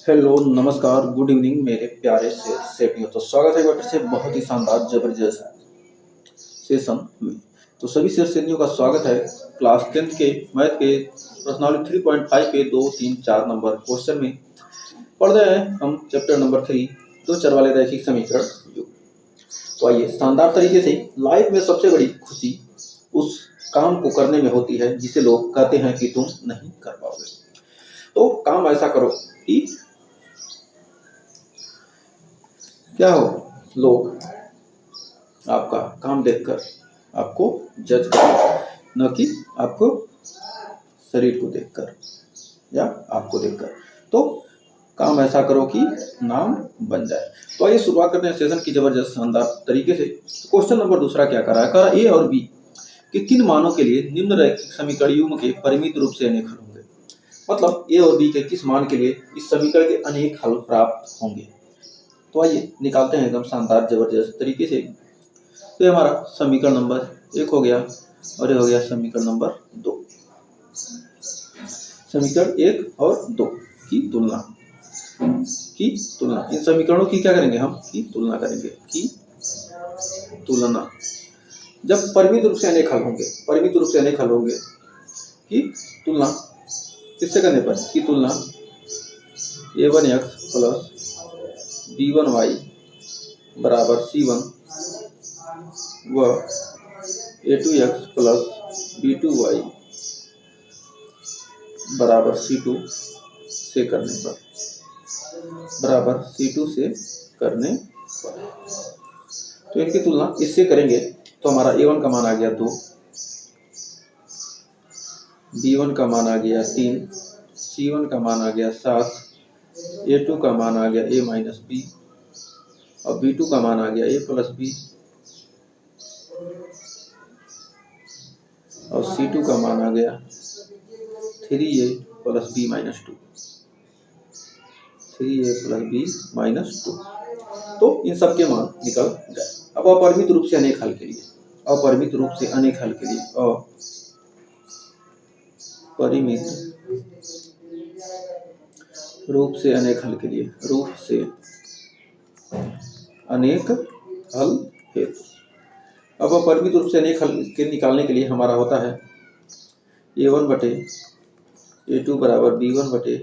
Hello, नमस्कार, good evening मेरे प्यारे से सेठियों। तो स्वागत है एक बार फिर से बहुत ही शानदार जबरदस्त सेशन में। तो सभी सेठियों का स्वागत है क्लास 10th के मैथ के प्रश्नावली 3.5 के 2, 3, 4 नंबर क्वेश्चन में पढ़ रहे हैं हम चैप्टर नंबर 3 दो चर वाले रैखिक समीकरण युग। तो आइए, शानदार तरीके से लाइफ में सबसे बड़ी खुशी उस काम को करने में होती है जिसे लोग कहते हैं कि तुम नहीं कर पाओगे। तो काम ऐसा करो कि क्या हो, लोग आपका काम देखकर आपको जज करें, न कि आपको शरीर को देखकर या आपको देखकर। तो काम ऐसा करो कि नाम बन जाए। तो आइए शुरुआत करते हैं सेशन की जबरदस्त शानदार तरीके से। तो क्वेश्चन नंबर दूसरा क्या कर रहा है, कह रहा है ए और बी के किन मानों के लिए निम्न रैखिक समीकरण युग्म के परिमित रूप से अनेक हल होंगे। मतलब ए और बी के किस मान के लिए इस समीकरण के अनेक हल प्राप्त होंगे। तो आइए निकालते हैं एकदम शानदार जबरदस्त तरीके से। तो ये हमारा समीकरण नंबर 1 हो गया और ये हो गया समीकरण नंबर 2। समीकरण 1 और 2 की तुलना इन समीकरणों की क्या करेंगे हम, की तुलना करेंगे, की तुलना। जब परिमित रूप से अनेक हल होंगे, परिमित रूप से अनेक हल होंगे की तुलना किससे करने पर, की तुलना a1x प्लस b1y बराबर c1 व a2x प्लस b2y बराबर c2 से करने पर, बराबर c2 से करने पर। तो इनकी तुलना इससे करेंगे तो हमारा a1 का मान आ गया 2, b1 का मान आ गया 3, c1 का मान आ गया 7, a2 का मान आ गया a माइनस बी और b2 का मान आ गया a प्लस बी और c2 का मान आ गया 3a plus b minus 2, 3a plus b minus 2। तो इन सब के मान निकल गए। अब अपरिमित रूप से अनेक हल के लिए, अपरिमित रूप से अनेक हल के लिए, अपरिमित रूप से अनेक हल के लिए, रूप से अनेक हल हेतु। अब अपरिमित रूप से अनेक हल के निकालने के लिए हमारा होता है a1 बटे a2 बराबर b1 बटे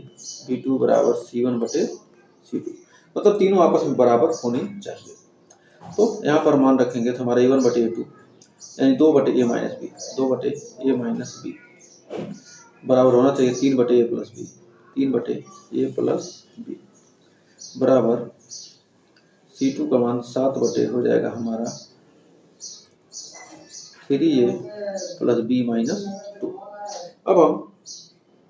b2 बराबर c1 बटे c2। मतलब तीनों आपस में बराबर होने चाहिए। तो यहाँ पर मान रखेंगे तो हमारा a1 बटे a2 यानी 2 बटे a माइनस बी, 2 बटे a माइनस बी बराबर होना चाहिए 3 बटे a प्लस बी, 3 बटे a प्लस बी बराबर c2 का मान 7 बटे हो जाएगा हमारा 3a प्लस b माइनस 2। अब हम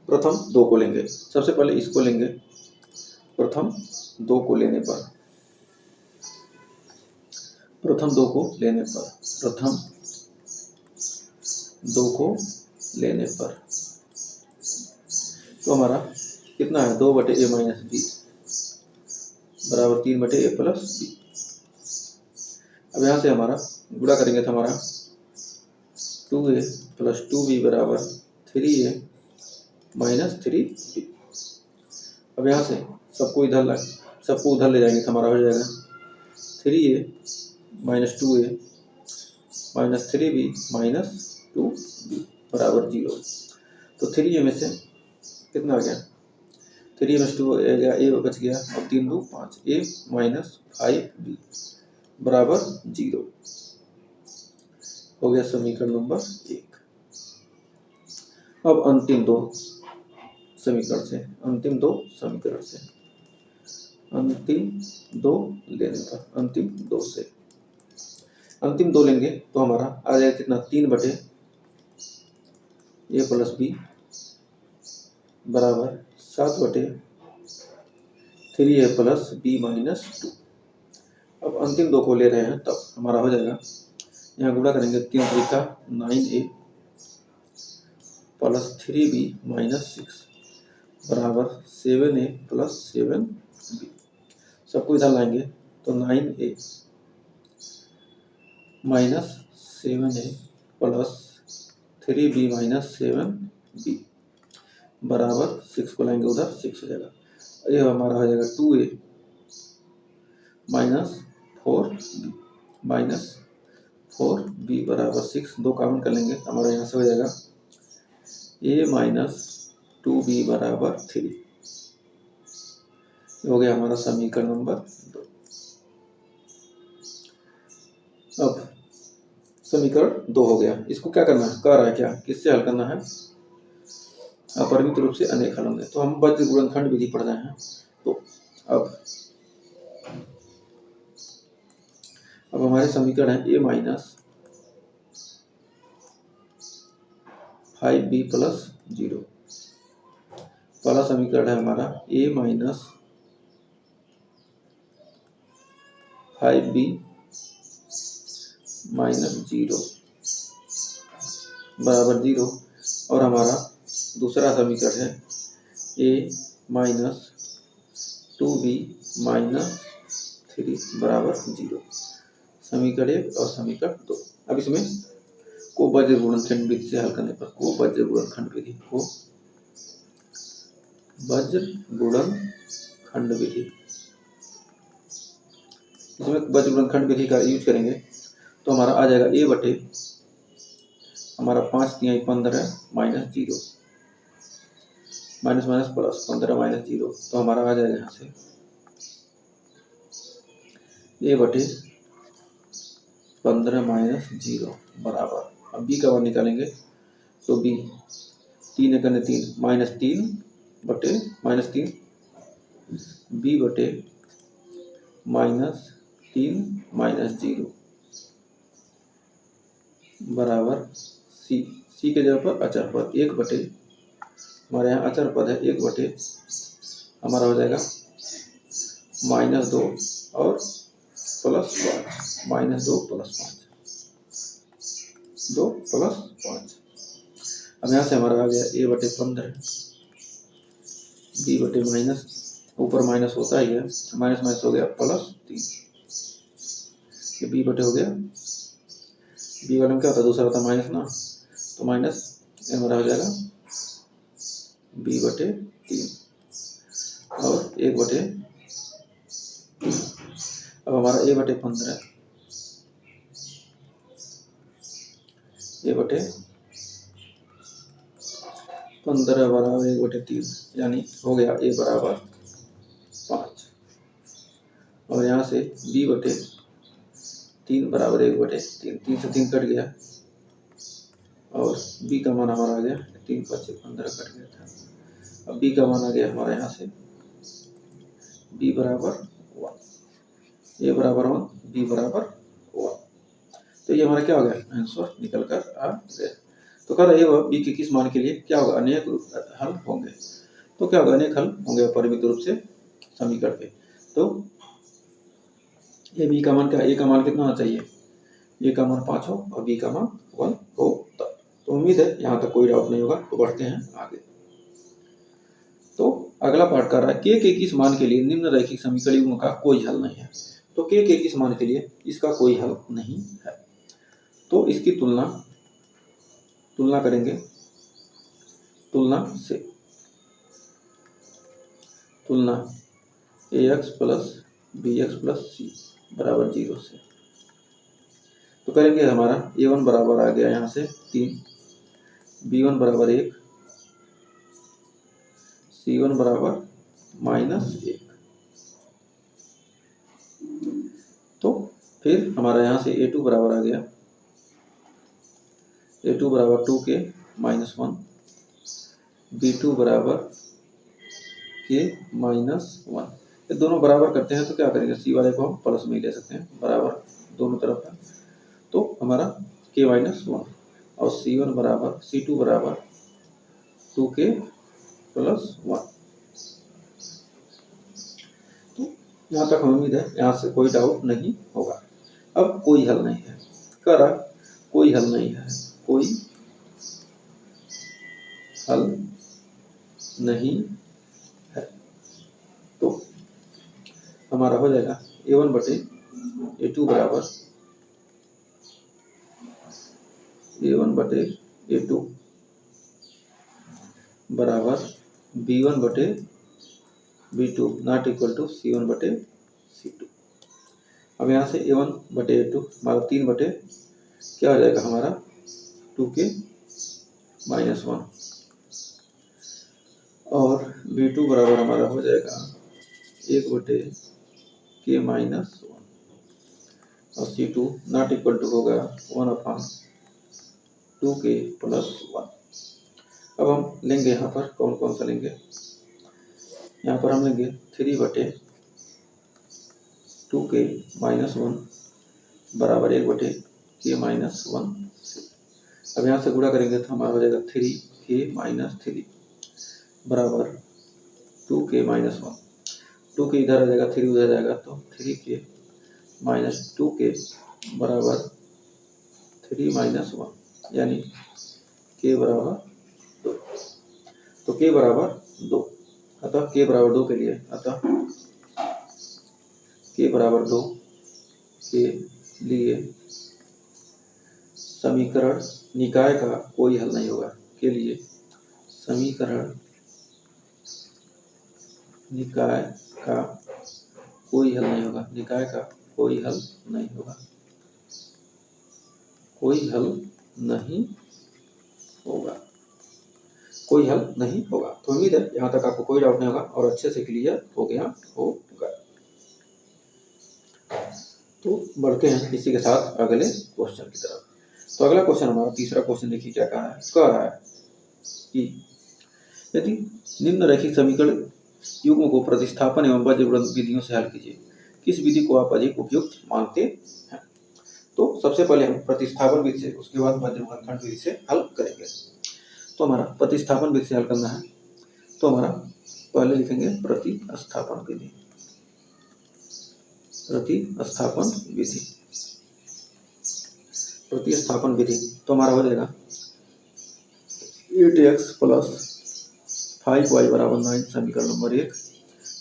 प्रथम 2 को लेंगे, सबसे पहले इसको लेंगे। प्रथम 2 को लेने पर, प्रथम 2 को लेने पर, प्रथम 2 को लेने पर तो हमारा कितना है, 2 बटे a माइनस बी बराबर 3 बटे a प्लस बी। अब यहाँ से हमारा गुणा करेंगे तो हमारा 2a प्लस 2b बराबर 3a माइनस 3b। अब यहाँ से सबको उधर ले जाएंगे तो हमारा हो जाएगा 3a minus 2a minus 3b minus 2b बराबर 0। तो 3a में से कितना आ गया, 3 में 2 आ गया, a बच गया और 3 2 5, a माइनस 5b बराबर 0 हो गया समीकरण नंबर 1। अब अंतिम दो समीकरण से, अंतिम दो लेने पर, अंतिम दो लेंगे तो हमारा आ जाएगा कितना, 3 बटे a प्लस बी बराबर 7 बटे 3a प्लस b माइनस 2। अब अंतिम 2 को ले रहे हैं तब हमारा हो जाएगा, यहाँ गुणा करेंगे 3 3 9a प्लस 3b माइनस 6 बराबर 7a प्लस 7b। सबको इधर लाएंगे तो 9a minus 7a plus 3b minus 7b बराबर 6 को लाएंगे उधर 6 हो जाएगा। ये हमारा हो जाएगा 2a minus 4b minus 4b बराबर 6। 2 कॉमन कर लेंगे तो हमारा यहाँ से हो जाएगा a माइनस 2b बराबर 3। हो गया हमारा समीकरण नंबर 2। अब समीकरण 2 हो गया। इसको क्या करना है, कह रहा है क्या, किससे हल करना है, अपरिमित रूप से अनेक हल होंगे। तो हम वज्र गुणनखंड विधि पढ़ रहे हैं। तो अब हमारे समीकरण है a माइनस 5b प्लस 0। पहला समीकरण है हमारा a माइनस 5b माइनस 0 बराबर 0। और हमारा दूसरा समीकरण है a माइनस 2b माइनस 3 बराबर 0। समीकरण 1 और समीकरण 2। अब इसमें को वज्र गुणनखंड विधि से हल करने पर, को वज्र गुणनखंड विधि, को वज्र गुणनखंड विधि, इसमें वज्र गुणनखंड विधि का यूज करेंगे तो हमारा आ जाएगा a बटे हमारा 5 तिहाई 15 minus 0 minus minus plus 15 minus 0। तो हमारा आ जाएगा यहाँ से a बटे 15 माइनस 0 बराबर, अब b का मान निकालेंगे तो b 3 एकने 3 माइनस 3 बटे माइनस 3 b बटे माइनस 3 माइनस 0 बराबर c के जगह पर अचर पद 1 बटे, हमारे यहाँ अचर पद है 1 बटे हमारा हो जाएगा माइनस 2 और प्लस 5, माइनस 2 प्लस 5, 2 प्लस 5। अब यहाँ से हमारा आ गया a बटे 15 b बटे माइनस, ऊपर माइनस होता ही है, माइनस माइनस हो गया प्लस 3, ये b बटे हो गया, b वाले में क्या होता है, दूसरा होता है माइनस ना, तो माइनस हमारा हो जाएगा b बटे 3 और 1 बटे, अब हमारा a बटे 15 a बटे 15 बराबर 1 बटे 3, यानी हो गया a बराबर 5। और यहाँ से b बटे 3 बराबर 1 बटे 3, 3 से 3 कट गया और b का मान हमारा आ गया 3 5 15 कट गया था। अब b का मान आ गया हमारा यहाँ से b बराबर 1, a बराबर 1, b बराबर 1। तो ये हमारा क्या हो गया, आंसर निकल कर आ गया। तो कह रहे हैं b के किस मान के लिए क्या होगा, अनेक हल होंगे। तो क्या होगा, अनेक हल होंगे अपरिमित रूप से समीकरण के। तो ये b का मान क्या, a का मान कितना होना चाहिए, a का मान 5 हो और b का मान 1 हो। तो उम्मीद है यहाँ तक कोई डाउट नहीं होगा। तो बढ़ते हैं आगे। तो अगला पार्ट कर रहा है के किस मान के लिए निम्न रैखिक समीकरणों का कोई हल नहीं है। तो के किस मान के लिए इसका कोई हल नहीं है। तो इसकी तुलना करेंगे, तुलना ax plus bx plus c बराबर 0 से। तो करेंगे हमारा a1 बराबर आ गया यहाँ से 3, b1 बराबर 1, c1 बराबर माइनस 1। तो फिर हमारा यहाँ से a2 बराबर आ गया, a2 बराबर 2k माइनस 1, b2 बराबर k माइनस 1। ये दोनों बराबर करते हैं तो क्या करेंगे, c वाले को हम प्लस में ले सकते हैं, बराबर दोनों तरफ है। तो हमारा k माइनस 1 और c1 बराबर c2 बराबर 2k प्लस 1। तो यहाँ तक हमें उम्मीद है यहाँ से कोई डाउट नहीं होगा। अब कोई हल नहीं है, कह रहा कोई हल नहीं है, कोई हल नहीं है। तो हमारा हो जाएगा a1 बटे a2 बराबर a1 बटे a2 बराबर b1 बटे B2 not equal to C1 बटे C2। अब यहाँ से A1 बटे A2 हमारा 3 बटे क्या हो जाएगा हमारा 2k माइनस 1, और B2 बराबर हमारा हो जाएगा 1 बटे k माइनस 1, और C2 नॉट इक्वल टू होगा 1/2k प्लस 1। अब हम लेंगे यहाँ पर कौन कौन सा लेंगे, यहाँ पर हम लेंगे 3 बटे 2k माइनस 1 बराबर 1 बटे k माइनस 1। अब यहाँ से गुणा करेंगे तो हमारा हो जाएगा 3k माइनस 3 बराबर 2k माइनस 1। 2k इधर आ जाएगा, 3 उधर जाएगा, तो 3k माइनस 2k बराबर 3 माइनस 1, यानी k बराबर 2। तो k बराबर 2, अतः k बराबर 2 के लिए, अतः k बराबर 2 के लिए समीकरण निकाय का कोई हल नहीं होगा, के लिए समीकरण निकाय का कोई हल नहीं होगा, निकाय का कोई हल नहीं होगा, कोई हल नहीं होगा, कोई हल नहीं होगा। तो उम्मीद है यहाँ तक आपको कोई डाउट नहीं होगा और अच्छे से क्लियर हो गया होगा। तो बढ़ते हैं इसी के साथ अगले क्वेश्चन की तरफ। तो अगला क्वेश्चन हमारा तीसरा क्वेश्चन देखिए क्या कह रहा है कि यदि निम्नलिखित समीकरण युग्म को प्रतिस्थापन एवं वज्रगुणन विधियों से हल कीजिए, किस विधि को आप अधिक उपयुक्त मानते हैं। तो सबसे पहले हम प्रतिस्थापन विधि से, उसके बाद वज्रगुणनखंड विधि से हल करेंगे। तो हमारा प्रतिस्थापन विधि से हल करना है, तो हमारा पहले लिखेंगे प्रतिस्थापन विधि। प्रतिस्थापन विधि, प्रतिस्थापन विधि तो हमारा हो जाएगा 8x प्लस 5y बराबर 9 समीकरण नंबर 1,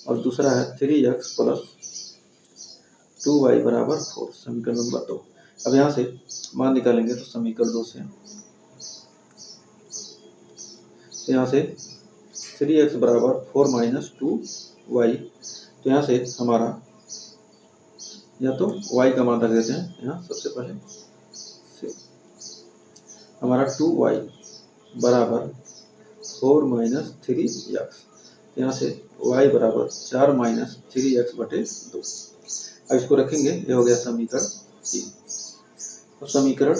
और दूसरा है 3x प्लस 2y बराबर 4 समीकरण नंबर 2। अब यहाँ से मान निकालेंगे तो समीकरण 2 से, तो यहाँ से 3x बराबर 4 माइनस 2y, तो यहाँ से हमारा या तो y का मान रख देते हैं यहाँ सबसे पहले से, हमारा 2y बराबर 4 माइनस 3x, यहाँ से y बराबर 4 माइनस 3x बटे 2। अब इसको रखेंगे, ये हो गया समीकरण 3। तो समीकरण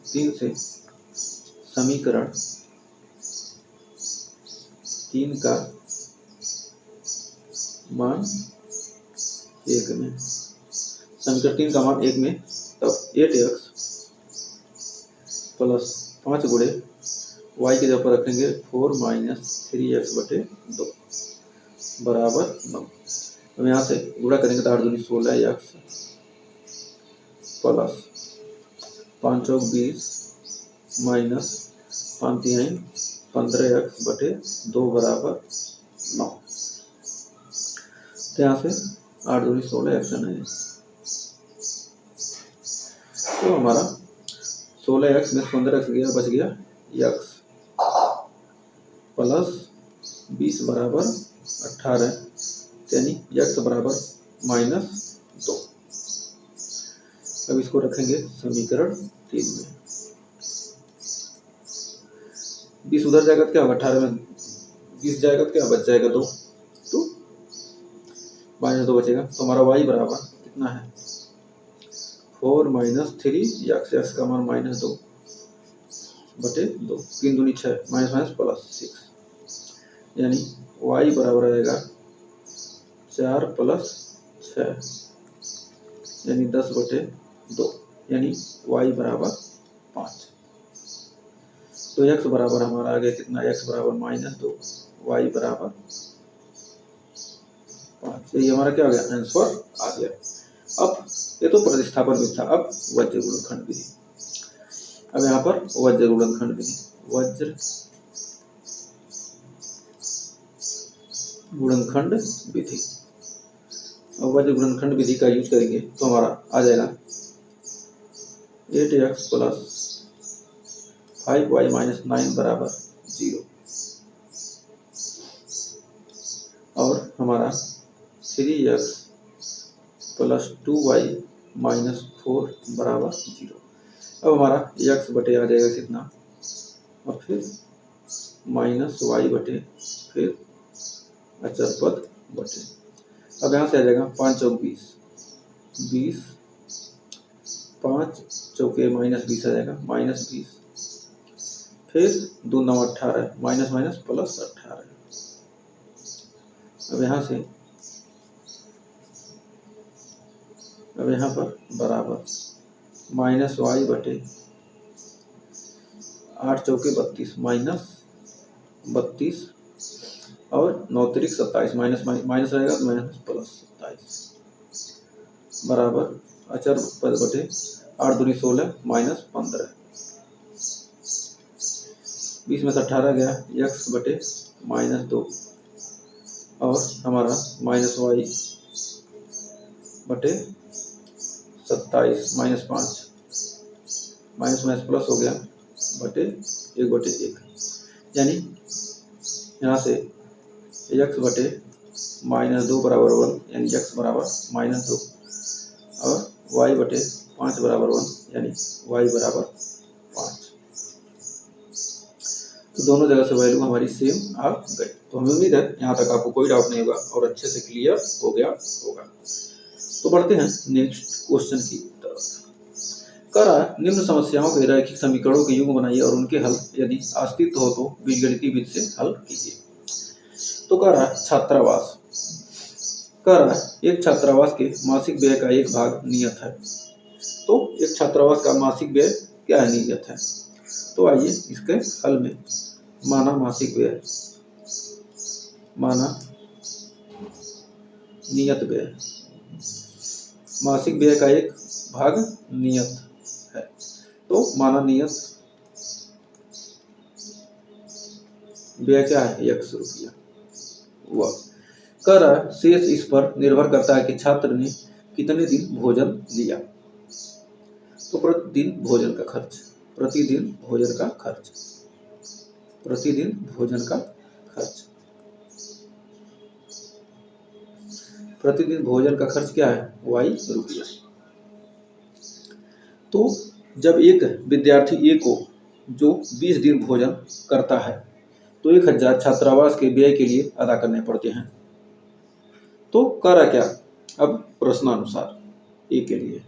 3 से समीकरण 3 का मान 1 में, समीकरण 3 का मान 1 में, तब 8x प्लस 5 गुणे y के जगह पर रखेंगे 4 माइनस 3x बटे 2 बराबर 9। अब यहाँ से गुणा करेंगे तो 8 दूनी 16x प्लस 5 चौक 20 माइनस 5 तिहाई 15x बटे 2 बराबर 9। तो यहाँ से 8 दूनी 16x है नहीं, तो हमारा 16x में 15x गया, बच गया x प्लस 20 बराबर 18, यानी x बराबर -2। अब इसको रखेंगे समीकरण 3 में, 20 उधर जाएगा तो क्या होगा, 18 में 20 जाएगा तो क्या बच जाएगा 2, तो -2 बचेगा। तो हमारा y बराबर कितना है 4 माइनस 3x, का मान -2 बटे 2, 3 दूनी 6 माइनस माइनस प्लस 6, यानी y बराबर आएगा 4 प्लस 6, यानी 10 बटे 2, यानी y बराबर 5। तो x बराबर हमारा आ गया कितना, x बराबर -2, y बराबर 5। तो ये हमारा क्या हो गया, आंसर आ गया। अब ये तो प्रतिस्थापन विधि था, अब वज्र गुणनखंड विधि। अब यहाँ पर वज्र गुणनखंड विधि, वज्र गुणनखंड विधि। अब वज्र गुणनखंड विधि का यूज करेंगे तो हमारा आ जाएगा 8x प्लस 5y माइनस 9 बराबर 0। हमारा 3x प्लस 2y माइनस 4 बराबर 0। अब हमारा x बटे आ जाएगा कितना, और फिर माइनस वाई बटे फिर अचर पद बटे। अब यहाँ से आ जाएगा 5 चौक 20, 20 5 चौके माइनस 20 आ जाएगा, माइनस 20 फिर 2 9 18, माइनस माइनस प्लस 18। अब यहाँ पर बराबर माइनस वाई बटे 8 चौके 32, माइनस 32 और 9 तिरिक 27, माइनस माइनस रहेगा तो माइनस प्लस 27 बराबर अचर पद बटे 8 दूनी 16 माइनस 15, 20 में से 18 गया, x बटे माइनस 2 और हमारा माइनस वाई बटे 27 माइनस 5, माइनस माइनस प्लस हो गया बटे 1 बटे 1, यानी यहाँ से x बटे माइनस 2 बराबर 1, यानी x बराबर माइनस 2 और y बटे 5 बराबर 1, यानी y बराबर 5। तो दोनों जगह से वैल्यू हमारी सेम आ गई। तो हमें उम्मीद है यहाँ तक आपको कोई डाउट नहीं होगा और अच्छे से क्लियर हो गया होगा। तो बढ़ते हैं नेक्स्ट क्वेश्चन की तरफ। कह रहा है निम्न समस्याओं के रैखिक समीकरणों के युग्म बनाइए और उनके हल यदि अस्तित्व हो तो बीजगणितीय विधि से हल कीजिए। तो कह रहा है छात्रावास, कह रहा है एक छात्रावास के मासिक व्यय का एक भाग नियत है। तो एक छात्रावास का मासिक व्यय क्या है, नियत है। तो आइए इसके हल में माना मासिक व्यय, माना नियत व्यय, मासिक व्यय का एक भाग नियत है। तो माना नियत व्यय क्या है, 100 रुपया। वह कह रहा है शेष इस पर निर्भर करता है कि छात्र ने कितने दिन भोजन लिया। तो प्रतिदिन भोजन का खर्च, प्रतिदिन भोजन का खर्च, प्रतिदिन भोजन का खर्च, प्रतिदिन भोजन का खर्च क्या है, y रुपया। तो जब एक विद्यार्थी ए को जो 20 दिन भोजन करता है तो 1000 छात्रावास के व्यय के लिए अदा करने पड़ते हैं। तो कह रहा क्या, अब प्रश्नानुसार ए के लिए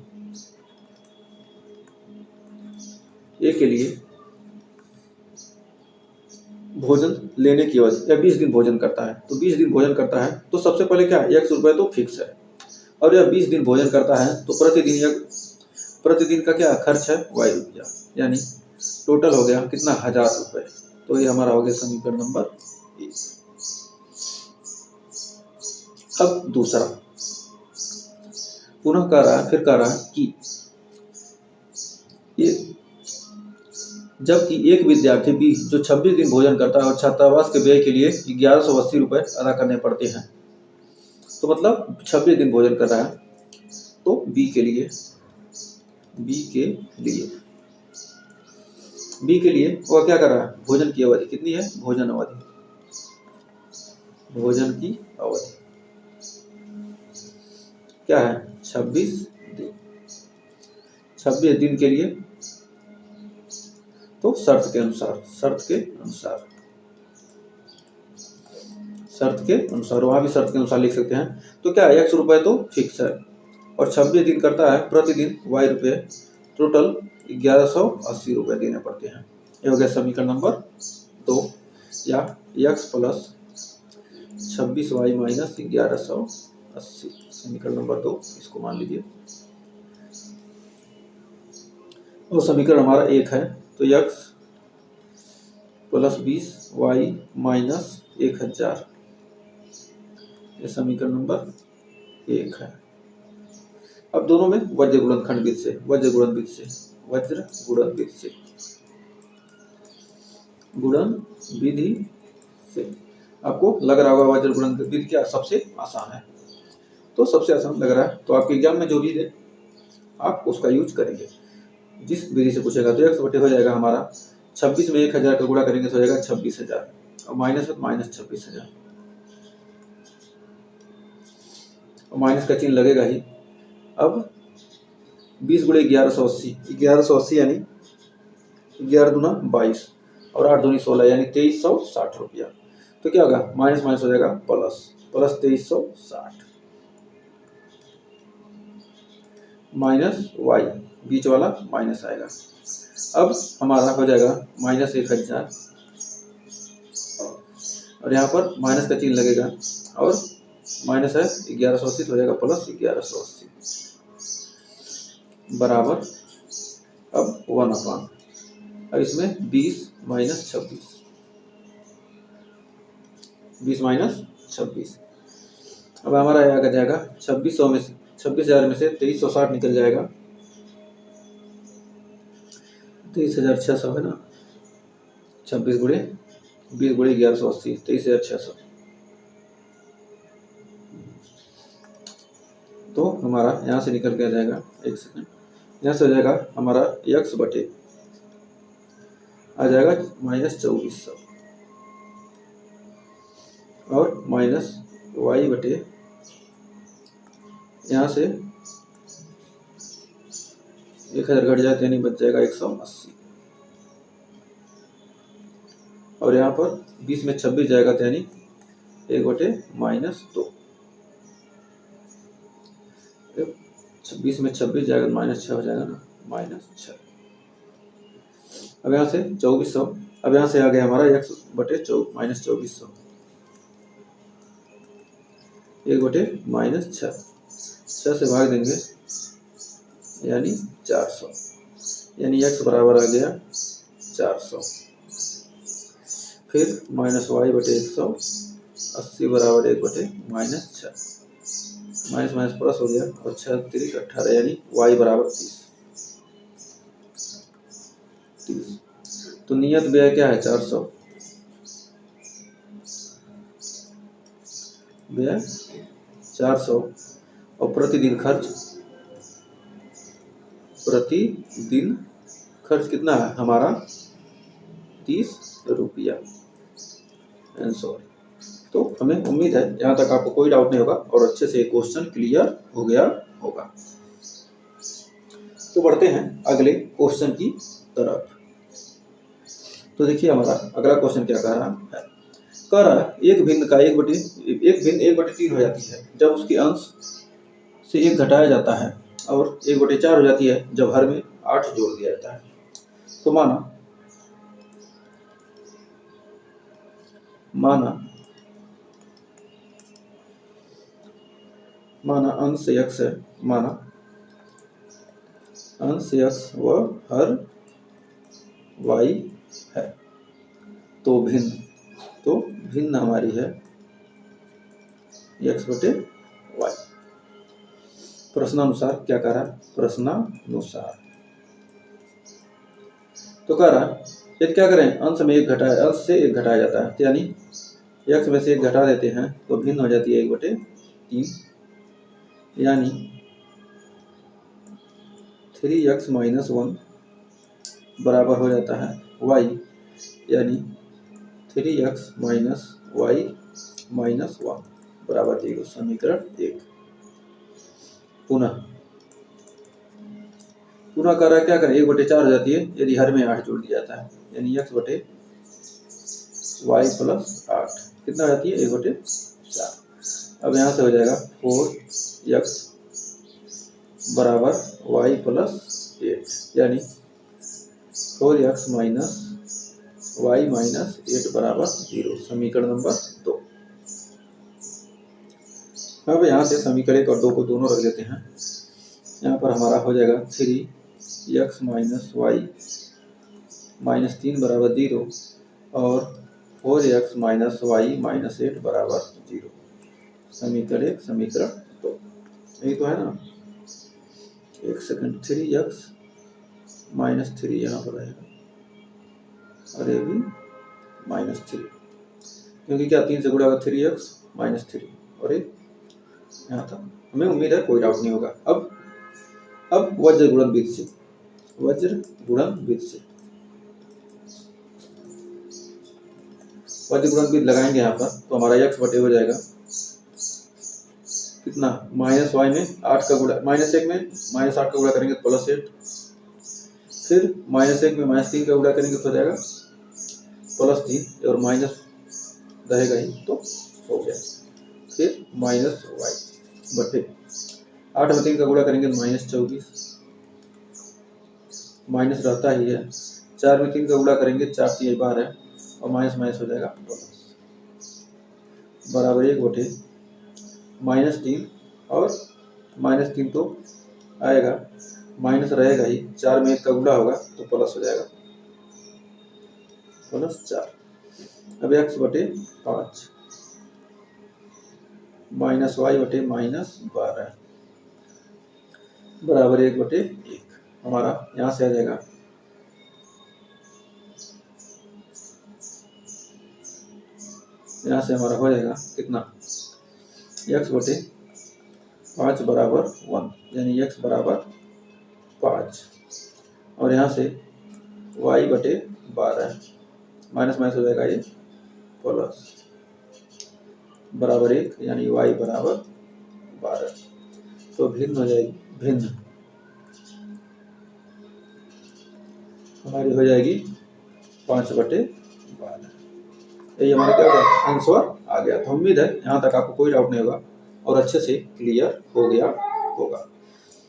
भोजन लेने की वजह, या 20 दिन भोजन करता है तो 20 दिन भोजन करता है तो सबसे पहले क्या है, 100 रुपये तो फिक्स है। और यह 20 दिन भोजन करता है तो प्रतिदिन का क्या खर्च है, y रुपया, यानी टोटल हो गया कितना, 1000 रुपये। तो ये हमारा हो गया समीकरण नंबर 1। अब दूसरा पुनः कह रहा है, फिर कह रहा है कि जबकि एक विद्यार्थी बी जो 26 दिन भोजन करता है और छात्रावास के व्यय के लिए 1180 रुपये अदा करने पड़ते हैं। तो मतलब 26 दिन भोजन कर रहा है, तो बी के लिए वह क्या कर रहा है, भोजन की अवधि कितनी है, भोजन की अवधि क्या है, 26 दिन। 26 दिन के लिए तो शर्त के अनुसार वहां भी शर्त के अनुसार लिख सकते हैं। तो क्या 100 रुपये तो फिक्स है और 26 दिन करता है, प्रतिदिन y रुपये, टोटल 1180 रुपये देने पड़ते हैं। ये हो गया समीकरण नंबर 2, या x प्लस 26y माइनस 1180, समीकरण नंबर 2 इसको मान लीजिए। और समीकरण हमारा 1 है, तो x प्लस 20y माइनस 1000, ये समीकरण नंबर 1 है। अब दोनों में वज्र गुणनखंड विधि से, वज्र गुणन विधि से आपको लग रहा होगा वज्र गुणन विधि क्या सबसे आसान है। तो सबसे आसान लग रहा है तो आपके एग्जाम में जो भी दे आप उसका यूज करेंगे। जिस विधि से पूछेगा तो 100 बटे हो जाएगा हमारा 26 में 1000 का गुणा करेंगे तो हो जाएगा 26,000 और माइनस है तो माइनस 26,000। और माइनस का चिन्ह लगेगा ही। अब 20 गुणे 1180, 1180 यानी 11 दूना 22 और 8 दूनी 16 यानी 2360 रुपया। तो क्या होगा, माइनस माइनस हो जाएगा प्लस, प्लस 2360 माइनस वाई, बीच वाला माइनस आएगा। अब हमारा हो जाएगा माइनस 1000 और यहाँ पर माइनस का चिन्ह लगेगा और माइनस है 1180 हो जाएगा प्लस 1180 बराबर अब 1/, अब इसमें 20 माइनस 26, 20 माइनस 26। अब हमारा आ जाएगा 2600 में से 26,000 में से 2360 निकल जाएगा, 23,600 है ना, 26 गुणे 20 गुणे 1180 23,600। तो हमारा यहाँ से निकल के आ जाएगा, एक सेकंड, यहाँ से हो जाएगा हमारा x बटे आ जाएगा -2400 और माइनस y बटे यहाँ से 1000 घट जाते यानी बच जाएगा 180 और यहाँ पर 20 में 26 जाएगा तो यानी 1/-2, 20 में 26 जाएगा -6 हो जाएगा ना, -6। अब यहाँ से 2400, अब यहाँ से आ गया हमारा x बटे -2400 1/-6, 6 से भाग देंगे यानी 400, यानी x बराबर आ गया 400। फिर -y बटे 180 बराबर 1/-6, माइनस माइनस प्लस हो गया और 6 3 18 यानी y बराबर 30। तो नियत व्यय क्या है 400, व्यय 400 और प्रतिदिन खर्च कितना है हमारा 30 रुपया। आंसर। तो हमें उम्मीद है यहाँ तक आपको कोई डाउट नहीं होगा और अच्छे से क्वेश्चन क्लियर हो गया होगा। तो बढ़ते हैं अगले क्वेश्चन की तरफ। तो देखिए हमारा अगला क्वेश्चन क्या कह रहा है, कह रहा है एक भिन्न का 1/3 हो जाती है जब उसके अंश से 1 घटाया जाता है और 1/4 हो जाती है जब हर में 8 जोड़ दिया जाता है। तो माना अंश x है, माना अंश x व हर y है, तो भिन्न हमारी है x/y। प्रश्नानुसार क्या कह रहा है, प्रश्नानुसार तो कह रहा है यदि क्या करें अंश से 1 घटाया जाता है, यानी x में से 1 घटा देते हैं तो भिन्न हो जाती है 1/3, यानी 3x - 1 बराबर हो जाता है y, यानी 3x - y - 1 बराबर 0। समीकरण 1। पुनः कर रहा है क्या करें 1/4 हो जाती है यदि हर में 8 जोड़ दिया जाता है, यानी x बटे y प्लस 8 कितना हो जाती है 1/4। अब यहाँ से हो जाएगा 4x बराबर y प्लस 8, यानी 4x माइनस y माइनस 8 बराबर 0। समीकरण नंबर 2। अब यहाँ से समीकरण 1 और 2 को दोनों रख लेते हैं। यहाँ पर हमारा हो जाएगा 3x माइनस y माइनस 3 बराबर 0 और 4x माइनस y माइनस 8 बराबर 0। समीकरण 1 समीकरण 2 यही तो है ना। एक सेकंड, 3x माइनस 3 यहाँ पर रहेगा और ये भी -3, क्योंकि क्या 3 से गुणा होगा 3x माइनस 3 और ये यहाँ था। हमें उम्मीद है कोई डाउट नहीं होगा। अब वज्र गुणनविधि से वज्र गुणनविधि लगाएंगे यहाँ पर, तो हमारा x बटे हो जाएगा कितना माइनस वाई में 8 का गुणा, -1 में -8 का गुणा करेंगे तो +8, फिर -1 में -3 का गुणा करेंगे तो हो जाएगा +3 और माइनस रहेगा ही तो हो गया। फिर माइनस वाई बटे 8 में 3 का गुणा करेंगे तो -24, माइनस रहता ही है। 4 में 3 का गुणा करेंगे 4 3 12 और माइनस माइनस हो जाएगा प्लस, बराबर 1 बटे -3 और -3 तो आएगा, माइनस रहेगा ही। 4 में 1 का गुणा होगा तो प्लस हो जाएगा +4। अब x बटे 5 माइनस वाई बटे -12 बराबर 1 बटे 1। हमारा यहाँ से आ जाएगा यहाँ से हमारा हो जाएगा कितना x बटे 5 बराबर 1, यानी x बराबर 5 और यहाँ से y बटे 12 माइनस माइनस हो जाएगा ये प्लस बराबर 1, यानी y बराबर 12। तो भिन्न हो जाएगी, भिन्न हमारी हो जाएगी 5 बटे 12। यही हमारा क्या होगा आंसर आ गया। तो उम्मीद है यहाँ तक आपको कोई डाउट नहीं होगा और अच्छे से क्लियर हो गया होगा।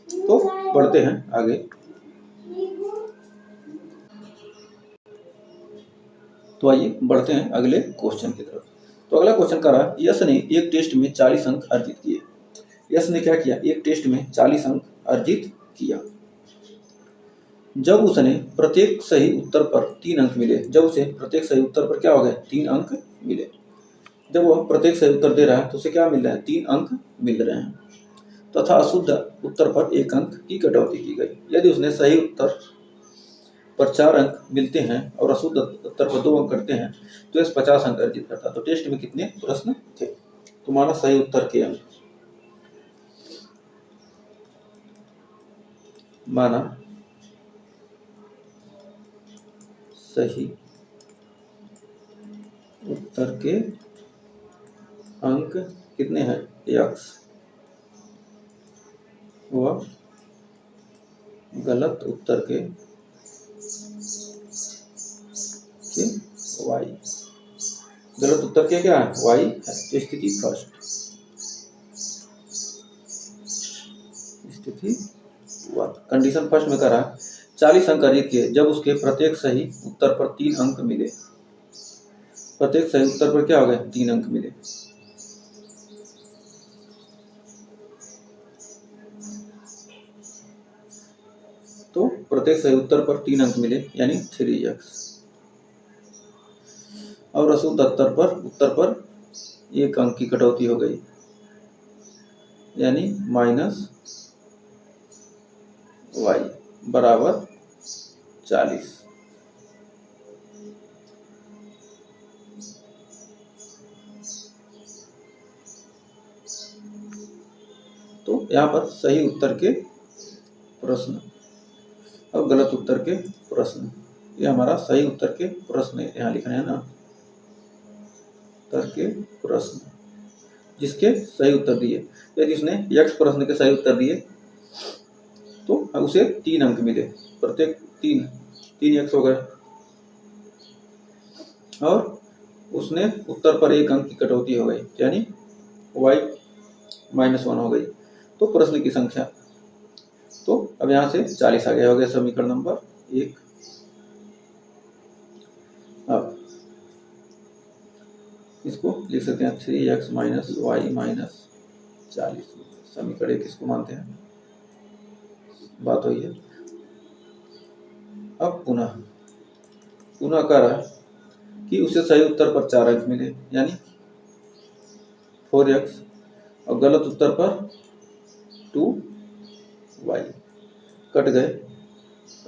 तो बढ़ते हैं आगे। तो आइए बढ़ते हैं अगले क्वेश्चन की तरफ। तो अगला क्वेश्चन कह रहा है यश ने एक टेस्ट में 40 अंक अर्जित किए। यश ने क्या किया, एक टेस्ट में 40 अंक अर्जित किया। जब उसने प्रत्येक सही उत्तर पर 3 अंक मिले, जब उसे प्रत्येक सही उत्तर पर क्या हो गए 3 अंक मिले। जब वह प्रत्येक सही उत्तर दे रहा है तो उसे क्या मिल रहा है 3 अंक मिल रहे हैं तथा अशुद्ध उत्तर पर 1 अंक की कटौती की गई। यदि उसने सही उत्तर पर 4 अंक मिलते हैं और अशुद्ध उत्तर पर 2 अंक करते हैं तो इस 50 अंक अर्जित करता। तो टेस्ट में कितने प्रश्न थे, तुम्हारा सही उत्तर के अंक माना सही उत्तर के अंक कितने हैं x व गलत उत्तर के y। गलत उत्तर के क्या है y है। तो स्थिति फर्स्ट, स्थिति 1, कंडीशन फर्स्ट में करा 40 अंक अर्जित किए जब उसके प्रत्येक सही उत्तर पर 3 अंक मिले। प्रत्येक सही उत्तर पर क्या हो गए 3 अंक मिले। तो प्रत्येक सही उत्तर पर 3 अंक मिले यानी 3x और अशुद्ध उत्तर पर 1 अंक की कटौती हो गई यानी -y बराबर 40। तो यहाँ पर सही उत्तर के प्रश्न और गलत उत्तर के प्रश्न, ये हमारा सही उत्तर के प्रश्न यहाँ लिखना है ना, उत्तर के प्रश्न जिसके सही उत्तर दिए। यदि उसने x प्रश्न के सही उत्तर दिए तो उसे 3 अंक मिले, प्रत्येक 3x हो गए और उसने उत्तर पर 1 अंक की कटौती हो गई यानी y -1 हो गई। तो प्रश्न की संख्या, तो अब यहाँ से 40 आ गया, हो गया समीकरण नंबर 1। अब इसको लिख सकते हैं 3x - y - 40, समीकरण 1 इसको मानते हैं, बात हुई है। अब पुनः कह रहा है कि उसे सही उत्तर पर 4 अंक मिले यानी 4x और गलत उत्तर पर 2y कट गए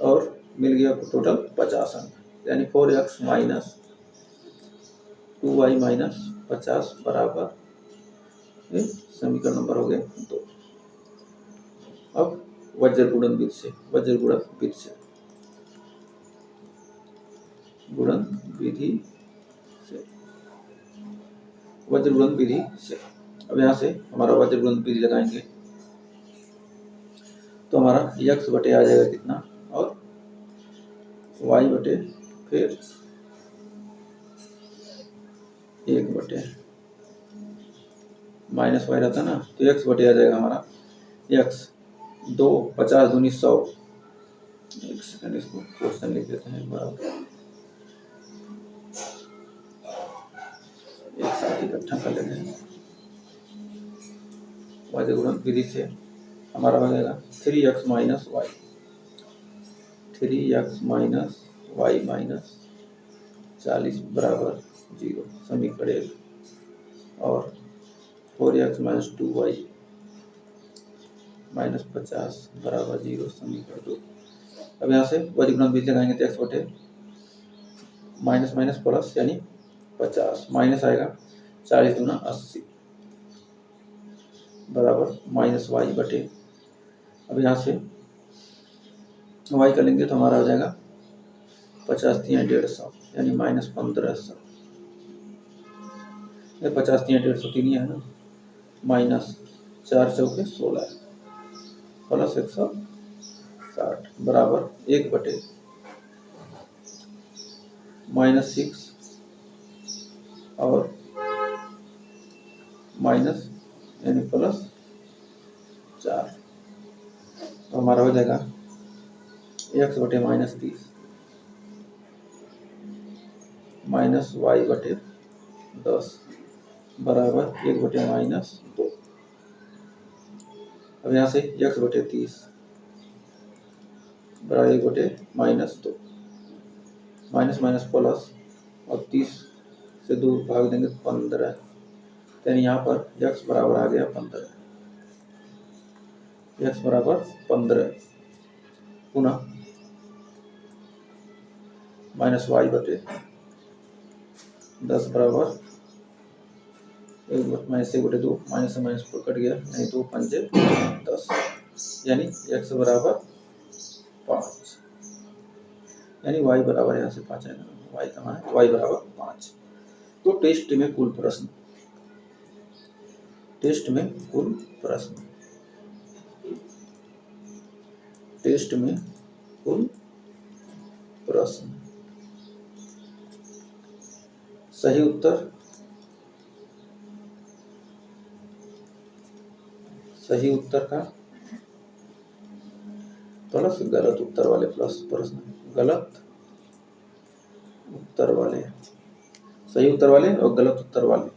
और मिल गया टोटल 50 अंक यानी 4x - 2y - 50 बराबर समीकरण नंबर हो गए 2। अब वज्र गुणन विधि से वज्र गुणन विधि से अब यहाँ से हमारा वज्र गुणन विधि लगाएंगे तो हमारा x बटे आ जाएगा कितना, और y बटे फिर 1 बटे माइनस वाई रहता है ना, तो x बटे आ जाएगा हमारा x 2 50 दूनी 100। एक सेकंड इसको क्वेश्चन लिख देते हैं बराबर, एक साथ इकट्ठा कर लेते हैं। वज्र गुणन विधि से हमारा हो जाएगा 3x minus y, 3x minus y minus 40 बराबर 0 समीकरण 1, और 4x माइनस 2y माइनस 50 बराबर 0 समीकरण 2। अब यहाँ से वज्र गुणन विधि लगाएंगे तो x बटे माइनस माइनस प्लस यानी 50, माइनस आएगा 40 दूना 80 बराबर माइनस वाई बटे, अब यहाँ से वाई का लेंगे तो हमारा हो जाएगा 50 3 150 यानी माइनस 1500, 50 3 150 तीन ही है ना, माइनस 4 चौके 16 प्लस 160 बराबर 1 बटे माइनस 6 और माइनस यानी प्लस 4, तो हमारा हो जाएगा x बटे माइनस 30 माइनस वाई बटे 10 बराबर 1 बटे माइनस 2। अब यहाँ से x बटे 30 बराबर 1 बटे माइनस 2, माइनस माइनस प्लस, और 30 से 2 भाग देंगे 15, यानी यहाँ पर x बराबर आ गया 15, x बराबर 15 पुनः माइनस वाई बटे 10 बराबर 1 माइनस 1 बटे 2, माइनस से माइनस कट गया, नहीं 2 पंजे 10, यानी x बराबर 5, यानी y बराबर यहाँ से 5 आएगा, y का मान है y बराबर 5। तो टेस्ट में कुल प्रश्न, टेस्ट में कुल प्रश्न, टेस्ट में कुल प्रश्न, सही उत्तर, सही उत्तर का प्लस गलत उत्तर वाले प्लस प्रश्न, गलत उत्तर वाले, सही उत्तर वाले और गलत उत्तर वाले,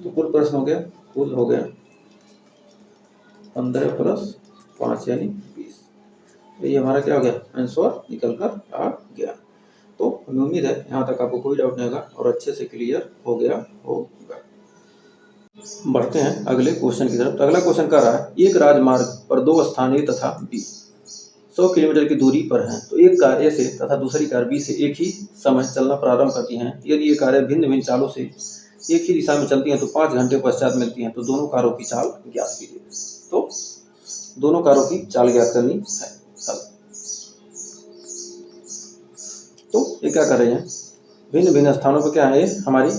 तो कुल प्रश्न हो गया, कुल हो गया 15 प्लस 5 यानी 20। तो ये हमारा क्या हो गया, आंसर निकल कर आ गया। तो हमें उम्मीद है यहाँ तक आपको कोई डाउट नहीं होगा और अच्छे से क्लियर हो गया होगा। बढ़ते हैं अगले क्वेश्चन की तरफ। तो अगला क्वेश्चन कह रहा है, एक राजमार्ग पर 2 स्थान A तथा B 100 किलोमीटर की दूरी पर हैं, तो एक कार A से तथा दूसरी कार B से एक ही समय चलना प्रारंभ करती हैं। यदि ये कारें भिन्न भिन्न चालों से एक ही दिशा में चलती हैं तो 5 घंटे पश्चात मिलती हैं, तो दोनों कारों की चाल ज्ञात कीजिए। तो दोनों कारों की चाल ज्ञात करनी है। तो ये क्या कर रहे हैं, भिन्न भिन्न स्थानों पर क्या है, हमारी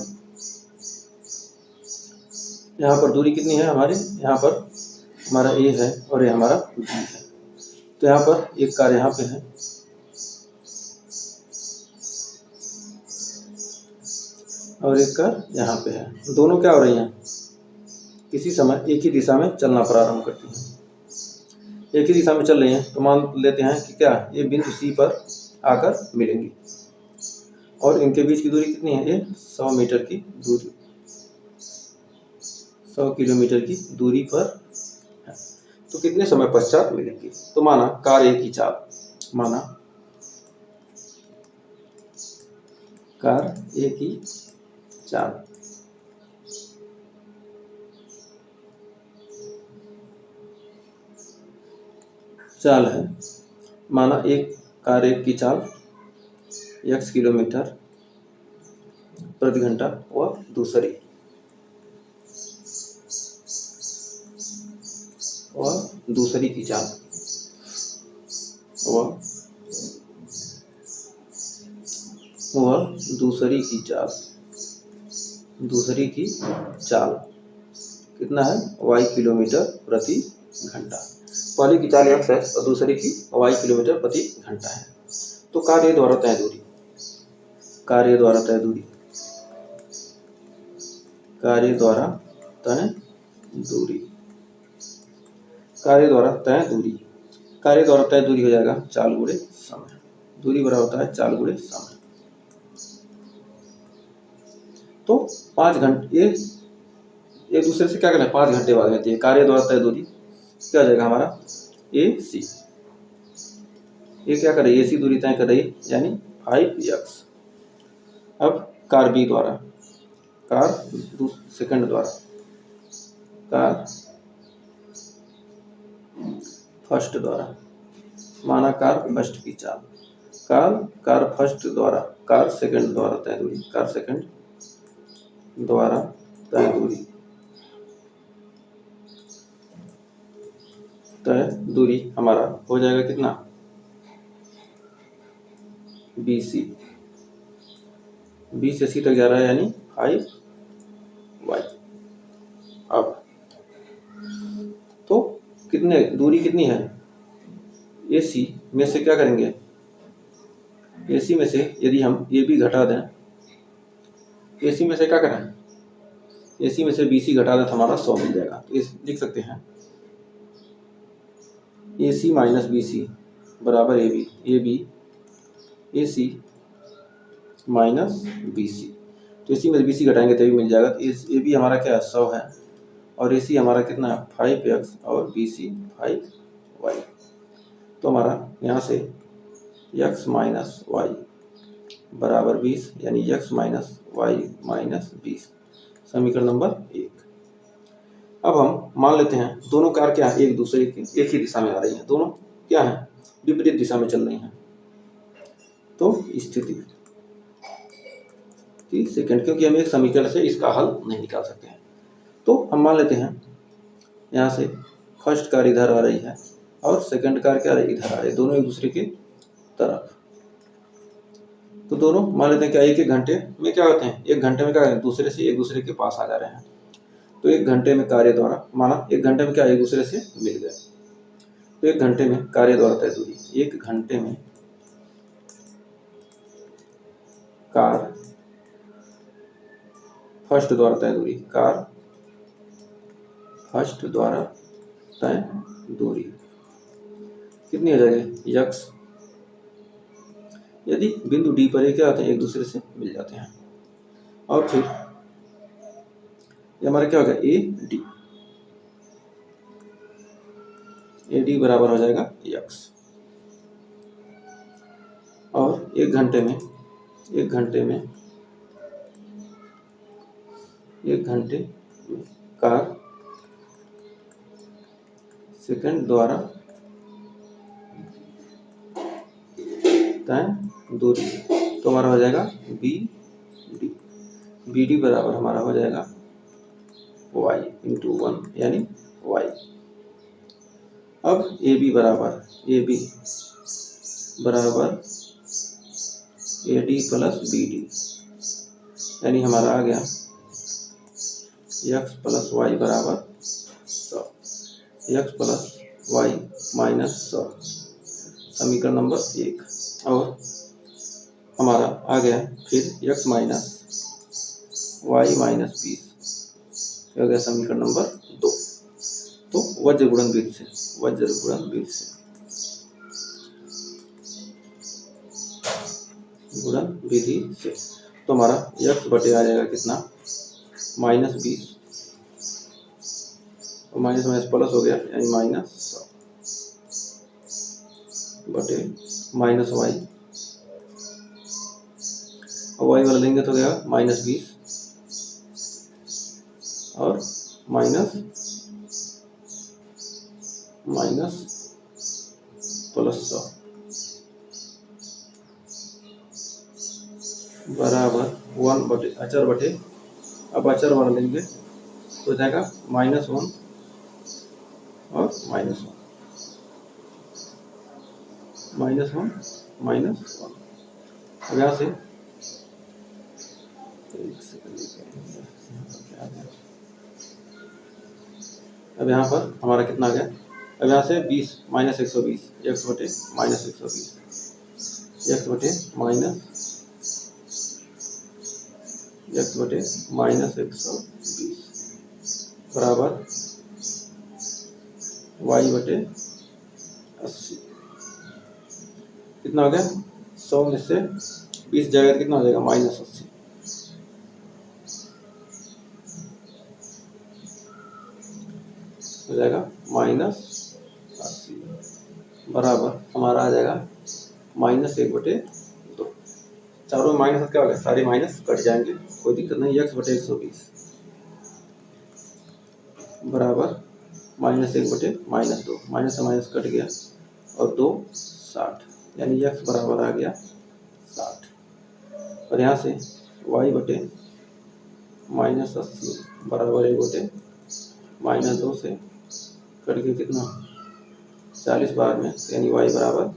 यहाँ पर दूरी कितनी है, हमारी यहाँ पर हमारा A है और ये हमारा B है। तो यहाँ पर एक कार यहाँ पे है और एक कार यहाँ पे है, दोनों क्या हो रही हैं, किसी समय एक ही दिशा में चलना प्रारंभ करती हैं। एक ही दिशा में चल रही हैं तो मान लेते हैं कि क्या ये बिंदु C पर आकर मिलेंगी और इनके बीच की दूरी कितनी है, ये 100 मीटर की दूरी, 100 किलोमीटर की दूरी पर है। तो कितने समय पश्चात मिलेंगी, तो माना कार A की चाल, माना कार A की चाल चाल है, माना एक कार एक की चाल x किलोमीटर प्रति घंटा व दूसरी की चाल दूसरी की चाल कितना है y किलोमीटर प्रति घंटा। पहली की चाल x है और दूसरी की y किलोमीटर प्रति घंटा है। तो कार्य द्वारा तय दूरी, कार्य द्वारा तय दूरी, कार्य द्वारा तय दूरी, कार्य द्वारा तय दूरी, कार्य द्वारा तय दूरी हो जाएगा चाल गुणे समय। दूरी बराबर होता है चाल गुणे समय। तो 5 घंटे ये एक दूसरे से क्या करना है, 5 घंटे बाद रहती है। कार्य द्वारा तय दूरी क्या हो जाएगा हमारा AC। ये क्या करे, AC दूरी तय कर रही यानी 5x। अब कार B द्वारा, कार सेकंड द्वारा, कार फर्स्ट द्वारा, माना कार फर्स्ट की चाल, कार फर्स्ट द्वारा, कार सेकंड द्वारा तय दूरी, कार सेकंड द्वारा तय दूरी, तय दूरी हमारा हो जाएगा कितना BC। B से C तक जा रहा है यानी 5y। अब तो कितने दूरी कितनी है, AC में से क्या करेंगे, AC में से यदि हम AB घटा दें, AC में से क्या करें, AC में से BC घटा दें तो हमारा 100 मिल जाएगा। तो इस लिख सकते हैं AC माइनस BC बराबर AB AC माइनस BC। तो AC में BC घटाएंगे तभी मिल जाएगा। तो AB हमारा क्या है 100 है और AC हमारा कितना है 5x और BC 5y। तो हमारा यहाँ से x माइनस वाई बराबर 20 यानी x माइनस वाई माइनस 20 समीकरण नंबर 1। अब हम मान लेते हैं दोनों कार क्या है एक दूसरे की एक ही दिशा में आ रही हैं, दोनों क्या है विपरीत दिशा में चल रही हैं। तो स्थिति सेकंड, क्योंकि हम एक समीकरण से इसका हल नहीं निकाल सकते हैं, तो हम मान लेते हैं यहाँ से फर्स्ट कार इधर आ रही है और सेकंड कार क्या इधर आ रही है, दोनों एक दूसरे की तरफ। तो दोनों मान लेते हैं क्या एक घंटे में क्या होते हैं, एक घंटे में क्या दूसरे से एक दूसरे के पास आ जा रहे हैं। तो एक घंटे में कार्य द्वारा, माना एक घंटे में क्या एक दूसरे से मिल गए, तो एक घंटे में कार्य द्वारा तय दूरी, एक घंटे में कार फर्स्ट द्वारा तय दूरी, कार फर्स्ट द्वारा तय दूरी कितनी हो जाएगी x। यदि बिंदु D पर क्या होते हैं एक दूसरे से मिल जाते हैं और फिर ये हमारा क्या हो गया AD बराबर हो जाएगा x। और एक घंटे में कार सेकंड द्वारा तय दूरी, तो हमारा हो जाएगा BD बराबर हमारा हो जाएगा y इंटू 1 यानी y। अब AB बराबर AD प्लस BD यानी हमारा आ गया x प्लस y बराबर 100, x प्लस y माइनस 100 समीकरण नंबर 1। और हमारा आ गया फिर x माइनस y माइनस 20 हो गया समीकरण नंबर 2। तो वज्र गुणन विधि से तो हमारा x बटे आ जाएगा कितना -20 और माइनस माइनस प्लस हो गया यानी -100 बटे माइनस y और y वाला लेंगे तो गया -20 और माइनस प्लस 100 बराबर 1 बटे अचर बटे, अब अचर वाला लेंगे तो हो जाएगा -1 और -1 अब यहाँ से एक सेकंड अब यहाँ पर हमारा कितना आ गया, अब यहाँ से 20 माइनस 120 x बटे माइनस 120 x बटे माइनस 120 बराबर y बटे 80। कितना हो गया, 100 में से 20 जाएगा तो कितना हो जाएगा, माइनस 80। हो जाएगा माइनस 80 बराबर हमारा आ जाएगा माइनस 1/2। चारों में माइनस क्या होगा, सारे माइनस कट जाएंगे, कोई दिक्कत नहीं। x बटे 120 बराबर माइनस 1/-2, माइनस से माइनस कट गया और 2 60, यानी x बराबर आ गया 60। और यहाँ से y बटे माइनस 80 बराबर 1/-2 से कट के कितना 40 बार में, यानी y बराबर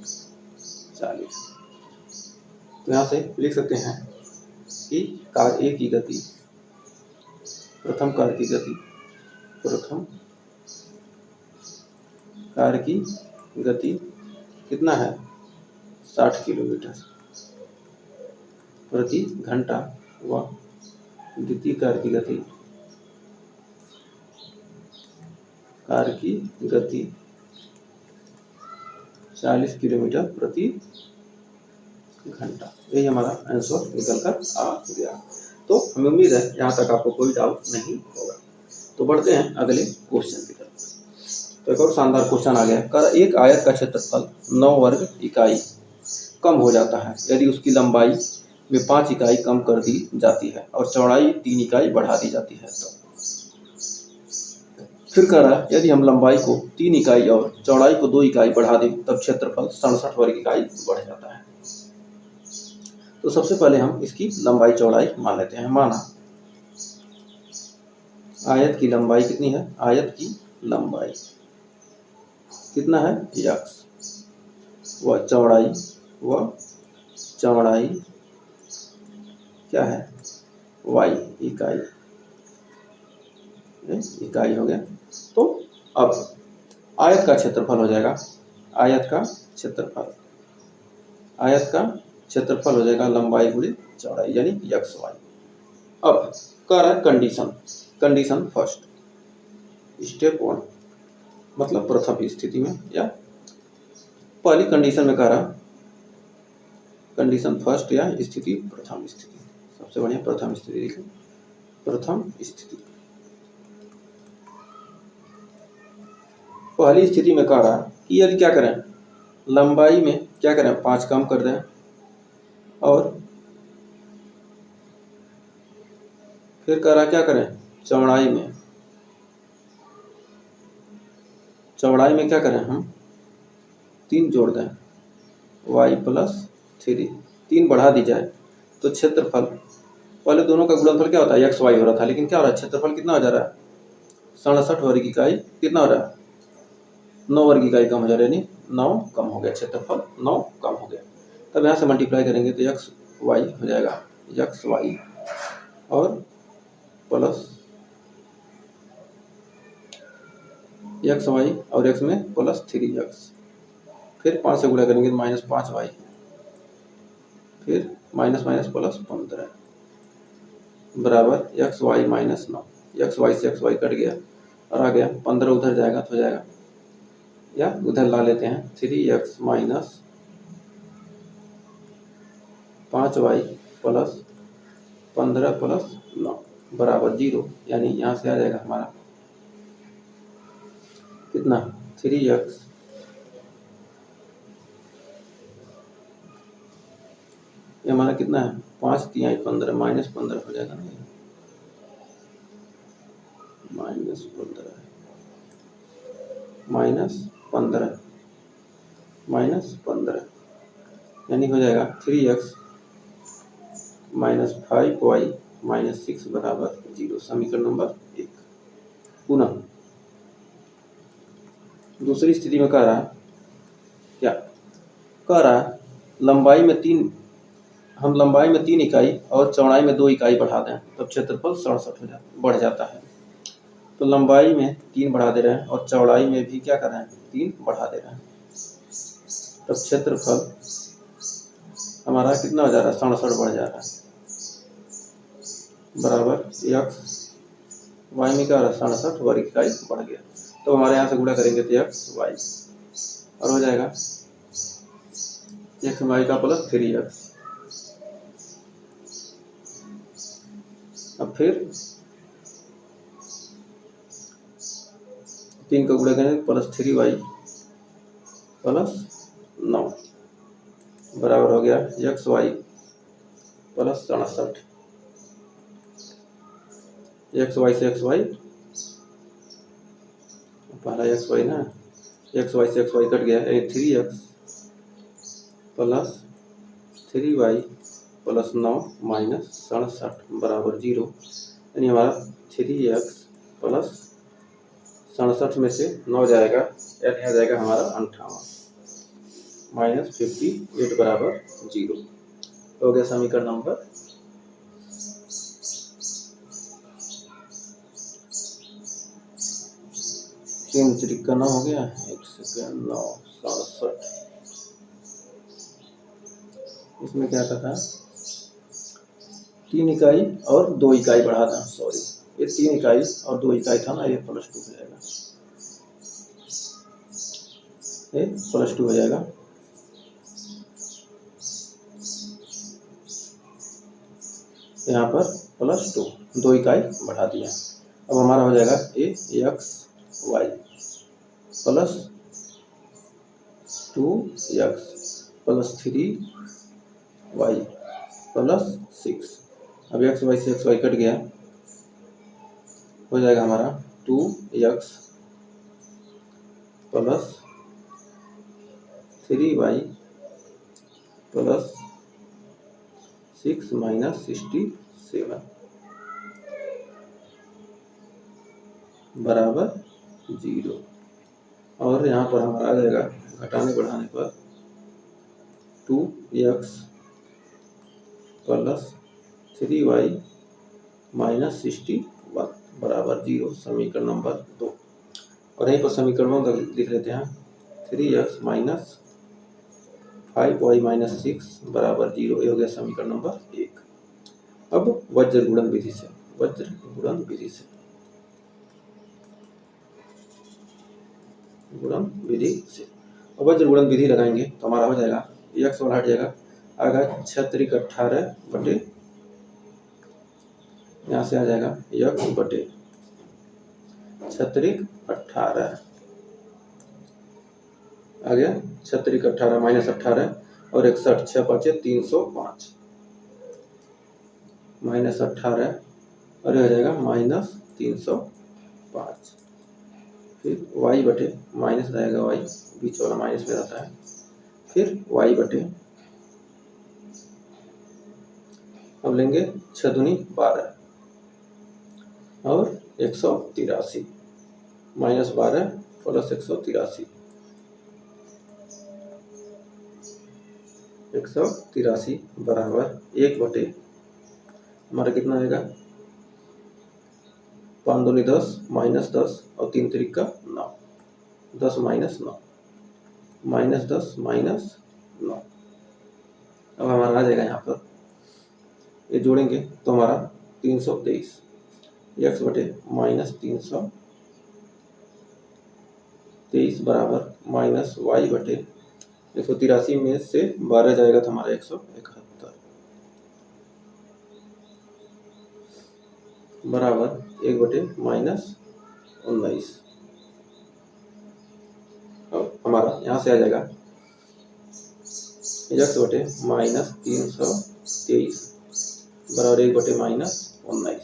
40। तो यहाँ से लिख सकते हैं कि कार्य A की गति, प्रथम कार्य की गति कितना है, 60 किलोमीटर प्रति घंटा व द्वितीय कार्य की गति 40 किलोमीटर प्रति घंटा। यही हमारा आंसर निकल कर आ गया। तो हमें उम्मीद है यहाँ तक आपको कोई डाउट नहीं होगा। तो बढ़ते हैं अगले क्वेश्चन की तरफ। तो एक और शानदार क्वेश्चन आ गया, कर एक आयत का क्षेत्रफल 9 वर्ग इकाई कम हो जाता है यदि उसकी लंबाई में 5 इकाई कम कर दी जाती है और चौड़ाई 3 इकाई बढ़ा दी जाती है। तो फिर कह रहा है यदि हम लंबाई को 3 इकाई और चौड़ाई को 2 इकाई बढ़ा दें तब क्षेत्रफल 67 वर्ग इकाई बढ़ जाता है। तो सबसे पहले हम इसकी लंबाई चौड़ाई मान लेते हैं। माना आयत की लंबाई कितनी है, आयत की लंबाई कितना है x, व चौड़ाई क्या है y, इकाई हो गया। तो अब आयत का क्षेत्रफल हो जाएगा, आयत का क्षेत्रफल हो जाएगा लंबाई गुणे चौड़ाई, यानी xy। अब कह रहा है कंडीशन फर्स्ट, स्टेप 1 मतलब प्रथम स्थिति में, या पहली कंडीशन में कह रहा कंडीशन फर्स्ट या स्थिति प्रथम स्थिति, सबसे बढ़िया प्रथम स्थिति लिखें। प्रथम स्थिति पहली स्थिति में कह रहा कि यदि क्या करें, लंबाई में क्या करें 5 कम कर दें और फिर कह रहा क्या करें चौड़ाई में क्या करें हम 3 जोड़ दें, y + 3, 3 बढ़ा दी जाए तो क्षेत्रफल, पहले दोनों का गुणनफल क्या होता है xy हो रहा था, लेकिन क्या हो रहा है क्षेत्रफल कितना हो जा रहा है 67 वर्ग इकाई, कितना हो रहा है 9 वर्ग इकाई कम हो जा रहा है, यानी 9 कम हो गया, क्षेत्रफल 9 कम हो गया। तब यहाँ से मल्टीप्लाई करेंगे तो xy हो जाएगा xy और प्लस xy और x में प्लस 3x, फिर 5 से गुणा करेंगे तो -5y, फिर माइनस प्लस 15 बराबर xy - 9, xy से xy कट गया और आ गया 15 उधर जाएगा तो हो जाएगा, या उधर ला लेते हैं 3x - 5y + 15 + 9 बराबर 0, यानी यहाँ से आ जाएगा हमारा कितना 3x ये हमारा कितना है 5 × 3 = 15 -15 हो जाएगा ना, -15 यानी हो जाएगा 3x - 5y - 6 बराबर 0, समीकरण नंबर 1। पुनः दूसरी स्थिति में कह रहा क्या, कह रहा लंबाई में 3 इकाई और चौड़ाई में 2 इकाई बढ़ा दें तब क्षेत्रफल 67 बढ़ जाता है। तो लंबाई में 3 बढ़ा दे रहे हैं और चौड़ाई में भी क्या कर रहे हैं, 3 बढ़ा दे रहे हैं। तब क्षेत्रफल हमारा कितना हो जा रहा है, 67 बढ़ जा रहा है, बराबर x y में क्या हो रहा है, 67 वर्ग इकाई बढ़ गया। तो हमारे यहाँ से गुणा करेंगे तो x y और हो जाएगा x y का प्लस 3x। अब फिर 3 का गुणा करेंगे प्लस 3y प्लस 9 बराबर हो गया x y plus 67। X y से एक्स वाई, पहला एक्स वाई ना, एक्स वाई से एक्स वाई कट गया, यानी 3x plus 3y plus 9 minus 67 बराबर 0। यानी हमारा 3x प्लस 67 में से 9 जाएगा, यानी आ जाएगा हमारा 58 माइनस 58 बराबर 0। हो गया समीकरण नंबर 3 3 9 हो गया, 1 सेकेंड 9 67। इसमें क्या था, 3 इकाई और 2 इकाई बढ़ा था, सॉरी ये 3 इकाई और 2 इकाई था ना, ये प्लस 2 हो जाएगा, ये प्लस 2 हो जाएगा। यहाँ पर प्लस 2 इकाई बढ़ा दिया। अब हमारा हो जाएगा a x y plus 2x plus 3y plus 6। अब एक्स वाई से एक्स वाई कट गया, हो जाएगा हमारा 2x plus 3y plus 6 minus 67 बराबर 0। और यहाँ पर हमारा आ जाएगा घटाने बढ़ाने पर 2x प्लस 3y माइनस 61 बराबर 0, समीकरण नंबर 2। और यहीं पर समीकरणों को लिख लेते हैं, 3x माइनस 5y माइनस 6 बराबर 0। ये हो गया समीकरण नंबर 1। अब वज्र गुणन विधि से, वज्र गुणन विधि से, गुणन विधि से वज्र गुणन विधि लगाएंगे तो हमारा हो जाएगा x वाला हट जाएगा, आएगा 6 18 बटे, यहाँ से आ जाएगा x बटे 6 18 आ गया, 6 18 माइनस 18 और 61 6 5 305 माइनस 18 और ये हो जाएगा माइनस 305। फिर y बटे माइनस रहेगा, y बीच वाला माइनस में रहता है, फिर y बटे, अब लेंगे 6 दूनी 12 और 183 माइनस 12 प्लस 183 बराबर 1 बटे हमारा कितना आएगा, 5 दूनी 10 माइनस 10 और 3 3 9, 10 माइनस 9 माइनस 10 माइनस 9। अब हमारा आ जाएगा यहाँ पर, ये जोड़ेंगे तो हमारा 323 x बटे माइनस 323 बराबर माइनस y बटे 183 में से 12 जाएगा तो हमारा 171 बराबर 1 बटे माइनस 19। अब हमारा यहाँ से आ जाएगा x बटे माइनस 323 बराबर 1 बटे माइनस 19,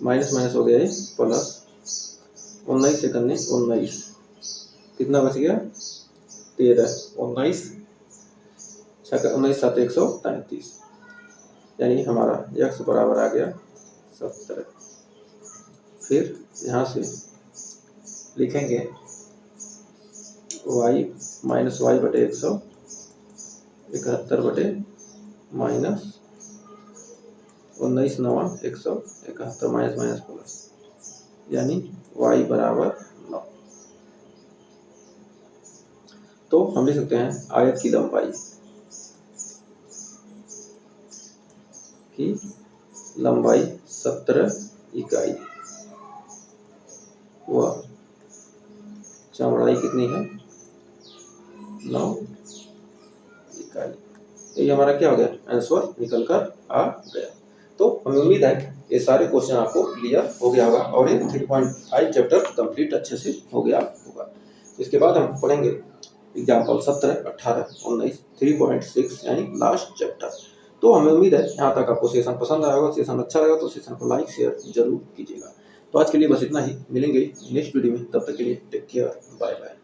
माइनस माइनस हो गया, प्लस 19 से करने 19, कितना बच गया 13, 19 19 7 133, यानी हमारा x बराबर आ गया 70। फिर यहाँ से लिखेंगे y माइनस वाई बटे 171 बटे माइनस 19 9 171 माइनस माइनस प्लस, यानी y बराबर 9। तो हम लिख सकते हैं आयत की लंबाई 17 इकाई व चौड़ाई कितनी है 9 इकाई। ये हमारा क्या हो गया, आंसर निकल कर आ गया। तो हमें उम्मीद है ये सारे क्वेश्चन आपको क्लियर हो गया होगा और ये 3.5 चैप्टर कंप्लीट अच्छे से हो गया होगा। इसके बाद हम पढ़ेंगे एग्जाम्पल 17, 18, 19, 3.6 यानी लास्ट चैप्टर। तो हमें उम्मीद है यहाँ तक आपको सेशन पसंद आया होगा। सेशन अच्छा लगा तो सेशन को लाइक शेयर जरूर कीजिएगा। तो आज के लिए बस इतना ही, मिलेंगे नेक्स्ट वीडियो में, तब तक के लिए टेक केयर, बाय बाय।